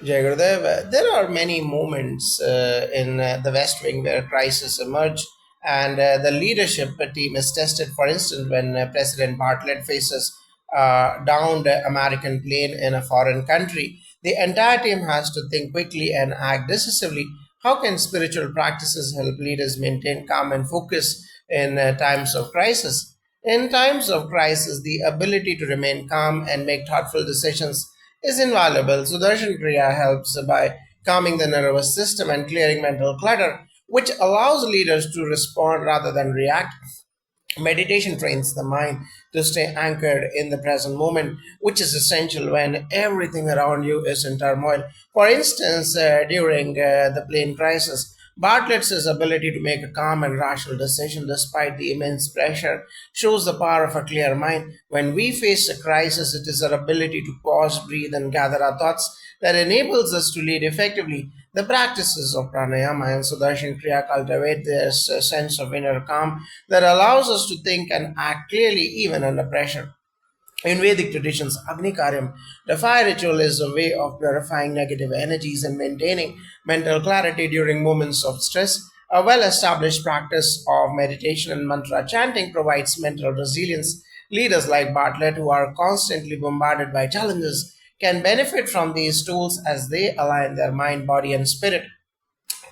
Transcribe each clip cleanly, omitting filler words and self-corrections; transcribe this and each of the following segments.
Jai Gurudev, there are many moments in the West Wing where crises emerge and the leadership team is tested. For instance, when President Bartlett faces a downed American plane in a foreign country, the entire team has to think quickly and act decisively. How can spiritual practices help leaders maintain calm and focus in times of crisis? In times of crisis, the ability to remain calm and make thoughtful decisions is invaluable. Sudarshan Kriya helps by calming the nervous system and clearing mental clutter, which allows leaders to respond rather than react. Meditation trains the mind to stay anchored in the present moment, which is essential when everything around you is in turmoil. For instance, during the plane crisis, Bartlett's ability to make a calm and rational decision despite the immense pressure shows the power of a clear mind. When we face a crisis, it is our ability to pause, breathe, and gather our thoughts that enables us to lead effectively. The practices of pranayama and Sudarshan Kriya cultivate this sense of inner calm that allows us to think and act clearly even under pressure. In Vedic traditions, Agni Karyam, the fire ritual, is a way of purifying negative energies and maintaining mental clarity during moments of stress. A well established practice of meditation and mantra chanting provides mental resilience. Leaders like Bartlett, who are constantly bombarded by challenges, can benefit from these tools as they align their mind, body, and spirit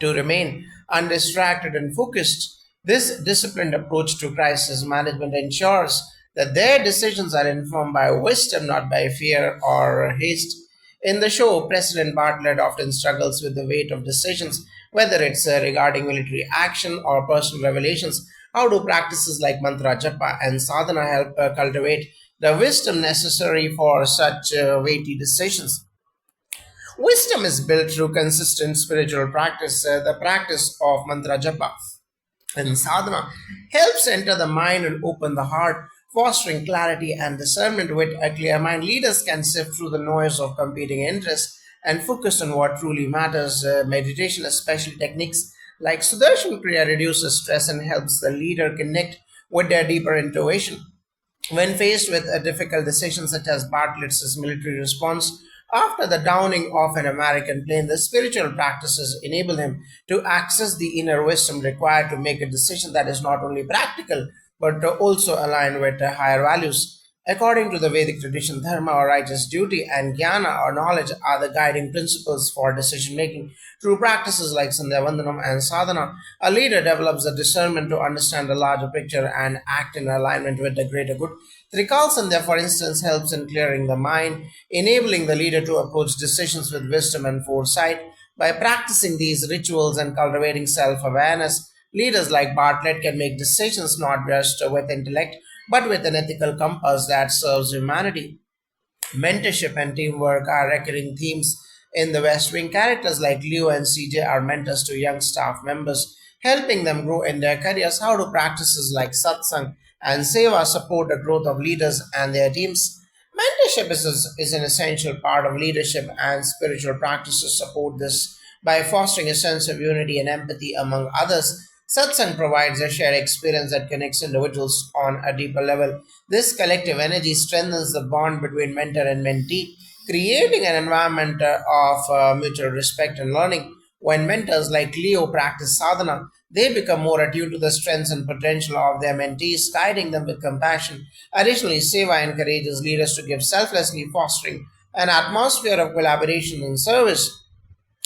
to remain undistracted and focused. This disciplined approach to crisis management ensures that their decisions are informed by wisdom, not by fear or haste. In the show, President Bartlett often struggles with the weight of decisions, whether it's regarding military action or personal revelations. How do practices like mantra japa and sadhana help cultivate the wisdom necessary for such weighty decisions? Wisdom is built through consistent spiritual practice. The practice of mantra japa and sadhana helps enter the mind and open the heart, fostering clarity and discernment. With a clear mind, leaders can sift through the noise of competing interests and focus on what truly matters. Meditation, especially techniques like Sudarshan Kriya, reduces stress and helps the leader connect with their deeper intuition. When faced with a difficult decision such as Bartlett's military response after the downing of an American plane, the spiritual practices enable him to access the inner wisdom required to make a decision that is not only practical but also aligned with higher values. According to the Vedic tradition, dharma or righteous duty and jnana or knowledge are the guiding principles for decision making. Through practices like Sandhya Vandanam and sadhana, a leader develops the discernment to understand the larger picture and act in alignment with the greater good. Trikal Sandhya, for instance, helps in clearing the mind, enabling the leader to approach decisions with wisdom and foresight. By practicing these rituals and cultivating self awareness, leaders like Bartlett can make decisions not just with intellect but with an ethical compass that serves humanity. Mentorship and teamwork are recurring themes in the West Wing. Characters like Leo and CJ are mentors to young staff members, helping them grow in their careers. How do practices like satsang and seva support the growth of leaders and their teams? Mentorship is an essential part of leadership, and spiritual practices support this by fostering a sense of unity and empathy among others. Satsang provides a shared experience that connects individuals on a deeper level. This collective energy strengthens the bond between mentor and mentee, creating an environment of mutual respect and learning. When mentors like Leo practice sadhana, they become more attuned to the strengths and potential of their mentees, guiding them with compassion. Additionally, Seva encourages leaders to give selflessly, fostering an atmosphere of collaboration and service.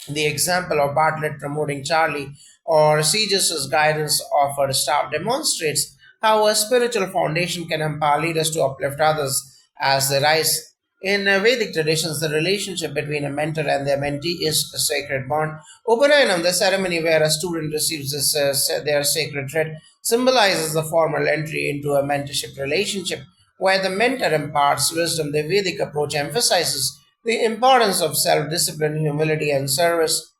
The example of Bartlett promoting Charlie or Segis's guidance of her staff demonstrates how a spiritual foundation can empower leaders to uplift others as they rise. In Vedic traditions, the relationship between a mentor and their mentee is a sacred bond. Upanayanam, the ceremony where a student receives their sacred thread, symbolizes the formal entry into a mentorship relationship where the mentor imparts wisdom. The Vedic approach emphasizes the importance of self discipline, humility, and service.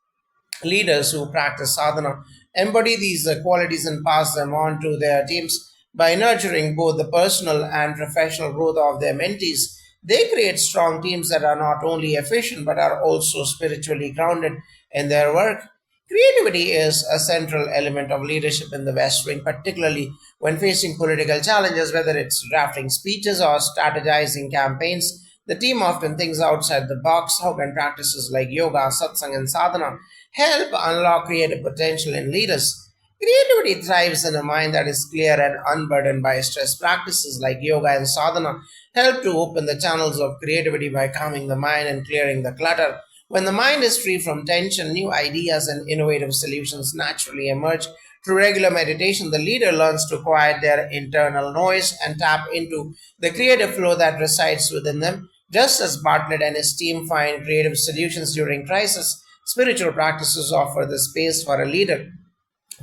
Leaders who practice sadhana embody these qualities and pass them on to their teams by nurturing both the personal and professional growth of their mentees. They create strong teams that are not only efficient but are also spiritually grounded in their work. Creativity is a central element of leadership in the West Wing, particularly when facing political challenges, whether it's drafting speeches or strategizing campaigns. The team often thinks outside the box. How can practices like yoga, satsang, and sadhana help unlock creative potential in leaders? Creativity thrives in a mind that is clear and unburdened by stress. Practices like yoga and sadhana help to open the channels of creativity by calming the mind and clearing the clutter. When the mind is free from tension, new ideas and innovative solutions naturally emerge. Through regular meditation, the leader learns to quiet their internal noise and tap into the creative flow that resides within them. Just as Bartlett and his team find creative solutions during crisis, spiritual practices offer the space for a leader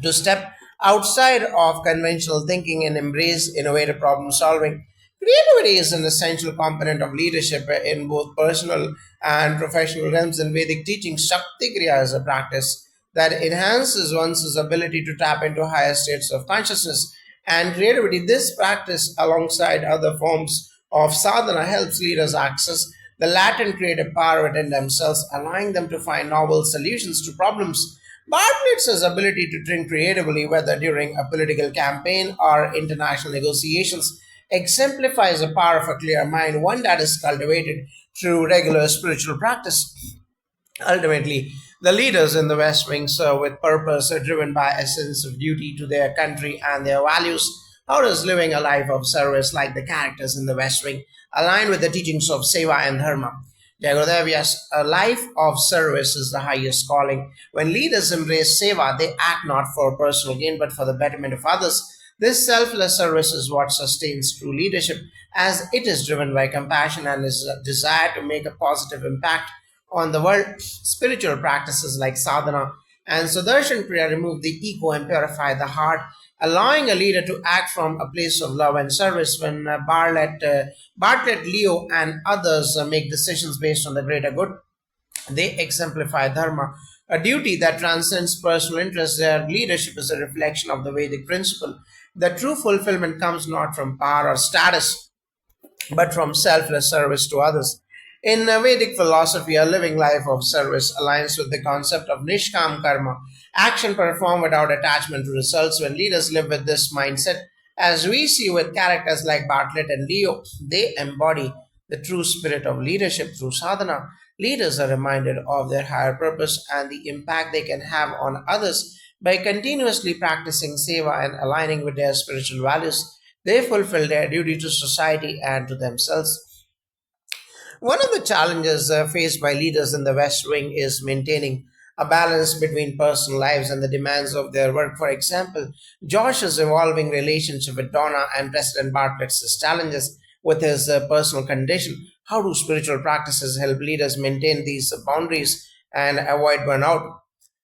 to step outside of conventional thinking and embrace innovative problem solving. Creativity is an essential component of leadership in both personal and professional realms. In Vedic teaching, Shakti Kriya is a practice that enhances one's ability to tap into higher states of consciousness and creativity. This practice, alongside other forms of sadhana, helps leaders access the latent creative power within themselves, allowing them to find novel solutions to problems. Bartlett's ability to think creatively, whether during a political campaign or international negotiations, exemplifies the power of a clear mind, one that is cultivated through regular spiritual practice. Ultimately, the leaders in the West Wing serve with purpose, driven by a sense of duty to their country and their values. How does living a life of service like the characters in the West Wing align with the teachings of Seva and Dharma? Jagodev, yes, a life of service is the highest calling. When leaders embrace Seva, they act not for personal gain but for the betterment of others. This selfless service is what sustains true leadership, as it is driven by compassion and is a desire to make a positive impact on the world. Spiritual practices like sadhana and Sudarshan Kriya remove the ego and purify the heart, allowing a leader to act from a place of love and service. When Bartlett, Leo, and others make decisions based on the greater good, they exemplify dharma, a duty that transcends personal interests. Their leadership is a reflection of the Vedic principle. The true fulfillment comes not from power or status, but from selfless service to others. In Vedic philosophy, a living life of service aligns with the concept of nishkam karma, action performed without attachment to results. When leaders live with this mindset, as we see with characters like Bartlett and Leo, they embody the true spirit of leadership through sadhana. Leaders are reminded of their higher purpose and the impact they can have on others by continuously practicing seva and aligning with their spiritual values. They fulfill their duty to society and to themselves. One of the challenges faced by leaders in the West Wing is maintaining a balance between personal lives and the demands of their work. For example, Josh's evolving relationship with Donna and President Bartlett's challenges with his personal condition. How do spiritual practices help leaders maintain these boundaries and avoid burnout?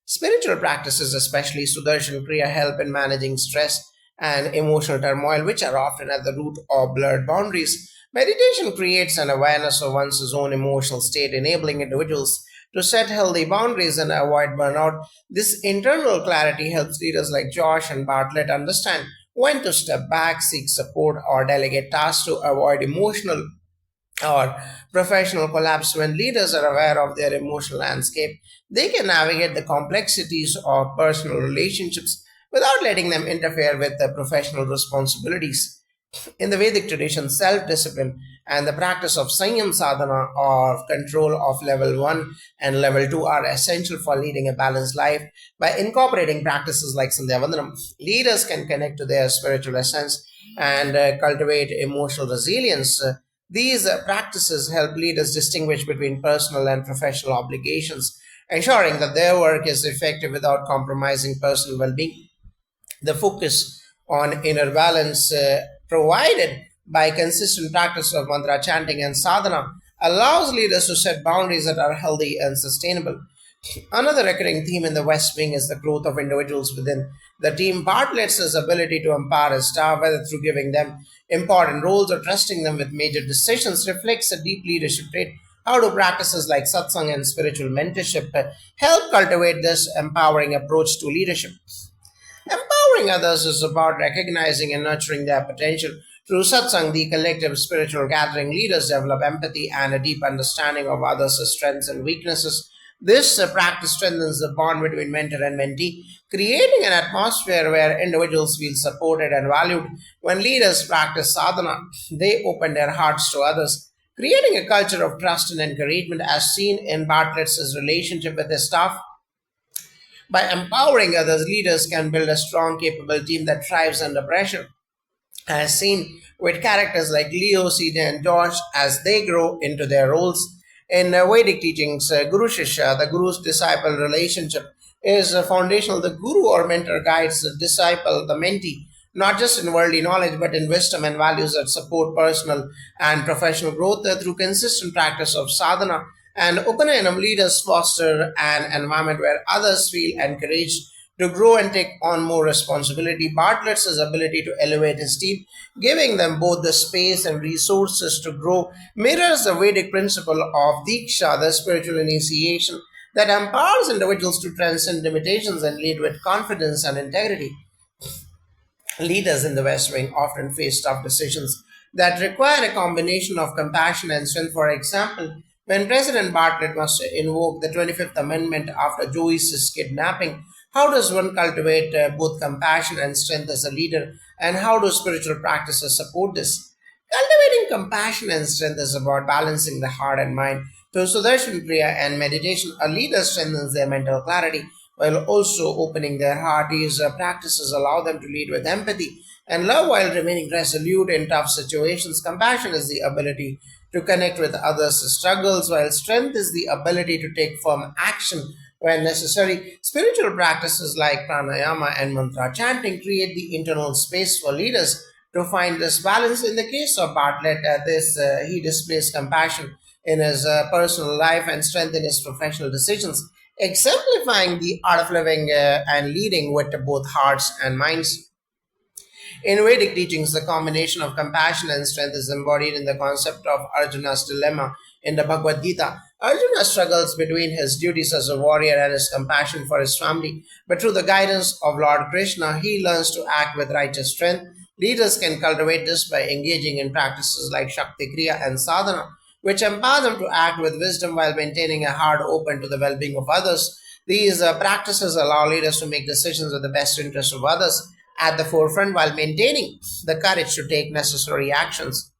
Spiritual practices, especially Sudarshan Kriya, help in managing stress and emotional turmoil, which are often at the root of blurred boundaries. Meditation creates an awareness of one's own emotional state, enabling individuals to set healthy boundaries and avoid burnout. This internal clarity helps leaders like Josh and Bartlett understand when to step back, seek support, or delegate tasks to avoid emotional or professional collapse. When leaders are aware of their emotional landscape, they can navigate the complexities of personal relationships without letting them interfere with their professional responsibilities. In the Vedic tradition, self discipline and the practice of Sanyam sadhana or control of level 1 and level 2 are essential for leading a balanced life. By incorporating practices like Sandhya Vandanam, leaders can connect to their spiritual essence and cultivate emotional resilience. These practices help leaders distinguish between personal and professional obligations, ensuring that their work is effective without compromising personal well being. The focus on inner balance provided by consistent practice of mantra chanting and sadhana allows leaders to set boundaries that are healthy and sustainable. Another recurring theme in the West Wing is the growth of individuals within the team. Bartlett's ability to empower his staff, whether through giving them important roles or trusting them with major decisions, reflects a deep leadership trait. How do practices like satsang and spiritual mentorship help cultivate this empowering approach to leadership? Empowering others is about recognizing and nurturing their potential. Through satsang, the collective spiritual gathering, leaders develop empathy and a deep understanding of others' strengths and weaknesses. This practice strengthens the bond between mentor and mentee, creating an atmosphere where individuals feel supported and valued. When leaders practice sadhana, they open their hearts to others, creating a culture of trust and encouragement as seen in Bartlett's relationship with his staff. By empowering others, leaders can build a strong, capable team that thrives under pressure, as seen with characters like Leo, Sita, and George as they grow into their roles. In Vedic teachings, Guru Shishya, the Guru's disciple relationship, is foundational. The Guru or mentor guides the disciple, the mentee, not just in worldly knowledge but in wisdom and values that support personal and professional growth through consistent practice of sadhana. And Upanayana leaders foster an environment where others feel encouraged to grow and take on more responsibility. Bartlett's ability to elevate his team, giving them both the space and resources to grow, mirrors the Vedic principle of Diksha, the spiritual initiation that empowers individuals to transcend limitations and lead with confidence and integrity. Leaders in the West Wing often face tough decisions that require a combination of compassion and strength. For example, when President Bartlett must invoke the 25th Amendment after Joyce's kidnapping, how does one cultivate both compassion and strength as a leader, and how do spiritual practices support this? Cultivating compassion and strength is about balancing the heart and mind. Through Sudarshan Kriya and meditation, a leader strengthens their mental clarity while also opening their heart. These practices allow them to lead with empathy and love while remaining resolute in tough situations. Compassion is the ability to connect with others' struggles, while strength is the ability to take firm action when necessary. Spiritual practices like pranayama and mantra chanting create the internal space for leaders to find this balance. In the case of Bartlett, this he displays compassion in his personal life and strength in his professional decisions, exemplifying the art of living and leading with both hearts and minds. In Vedic teachings, the combination of compassion and strength is embodied in the concept of Arjuna's dilemma in the Bhagavad Gita. Arjuna struggles between his duties as a warrior and his compassion for his family, but through the guidance of Lord Krishna, he learns to act with righteous strength. Leaders can cultivate this by engaging in practices like Shakti Kriya and Sadhana, which empower them to act with wisdom while maintaining a heart open to the well being of others. These practices allow leaders to make decisions with the best interest of others at the forefront while maintaining the courage to take necessary actions.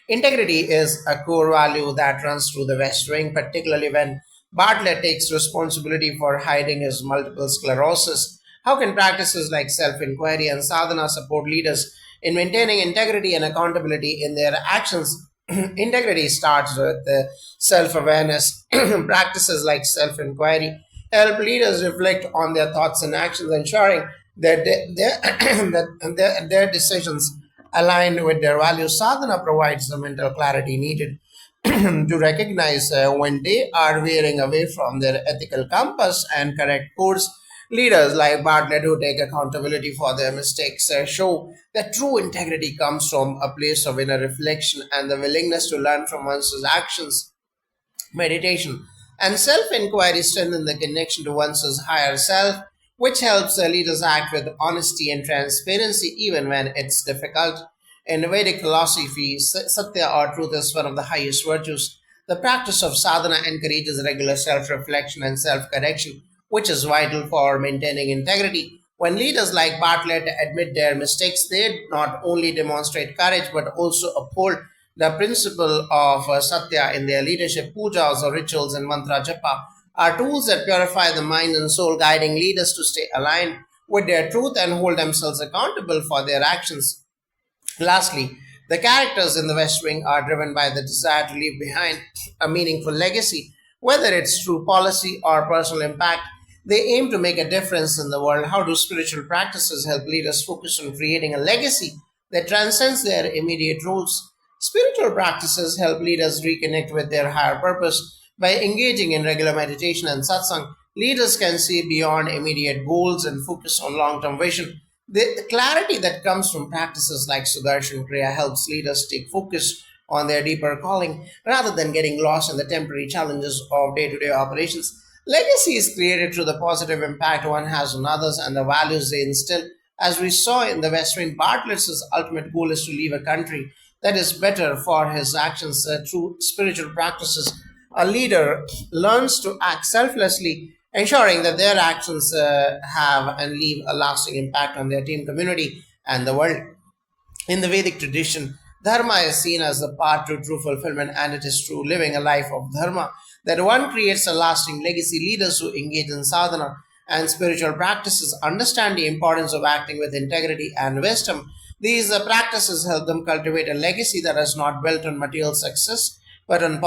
Integrity is a core value that runs through the West Wing, particularly when Bartlett takes responsibility for hiding his multiple sclerosis. How can practices like self inquiry and sadhana support leaders in maintaining integrity and accountability in their actions? Integrity starts with self awareness. Practices like self inquiry help leaders reflect on their thoughts and actions, ensuring that their decisions align with their values. Sadhana provides the mental clarity needed to recognize when they are veering away from their ethical compass and correct course. Leaders like Bartlett, who take accountability for their mistakes, show that true integrity comes from a place of inner reflection and the willingness to learn from one's actions. Meditation and self inquiry strengthen the connection to one's higher self, which helps leaders act with honesty and transparency even when it's difficult. In Vedic philosophy, satya or truth is one of the highest virtues. The practice of sadhana encourages regular self reflection and self correction, which is vital for maintaining integrity. When leaders like Bartlett admit their mistakes, they not only demonstrate courage but also uphold the principle of satya in their leadership. Pujas or rituals and mantra japa are tools that purify the mind and soul, guiding leaders to stay aligned with their truth and hold themselves accountable for their actions. Lastly, the characters in the West Wing are driven by the desire to leave behind a meaningful legacy, whether it's through policy or personal impact. They aim to make a difference in the world. How do spiritual practices help leaders focus on creating a legacy that transcends their immediate roles? Spiritual practices help leaders reconnect with their higher purpose. By engaging in regular meditation and satsang, leaders can see beyond immediate goals and focus on long term vision. The clarity that comes from practices like Sudarshan Kriya helps leaders take focus on their deeper calling rather than getting lost in the temporary challenges of day to day operations. Legacy is created through the positive impact one has on others and the values they instill. As we saw in the West Wing, Bartlett's ultimate goal is to leave a country that is better for his actions through spiritual practices. A leader learns to act selflessly, ensuring that their actions have and leave a lasting impact on their team, community, and the world. In the Vedic tradition, Dharma is seen as the path to true fulfillment, and it is through living a life of dharma that one creates a lasting legacy. Leaders who engage in sadhana and spiritual practices understand the importance of acting with integrity and wisdom. These practices help them cultivate a legacy that is not built on material success but on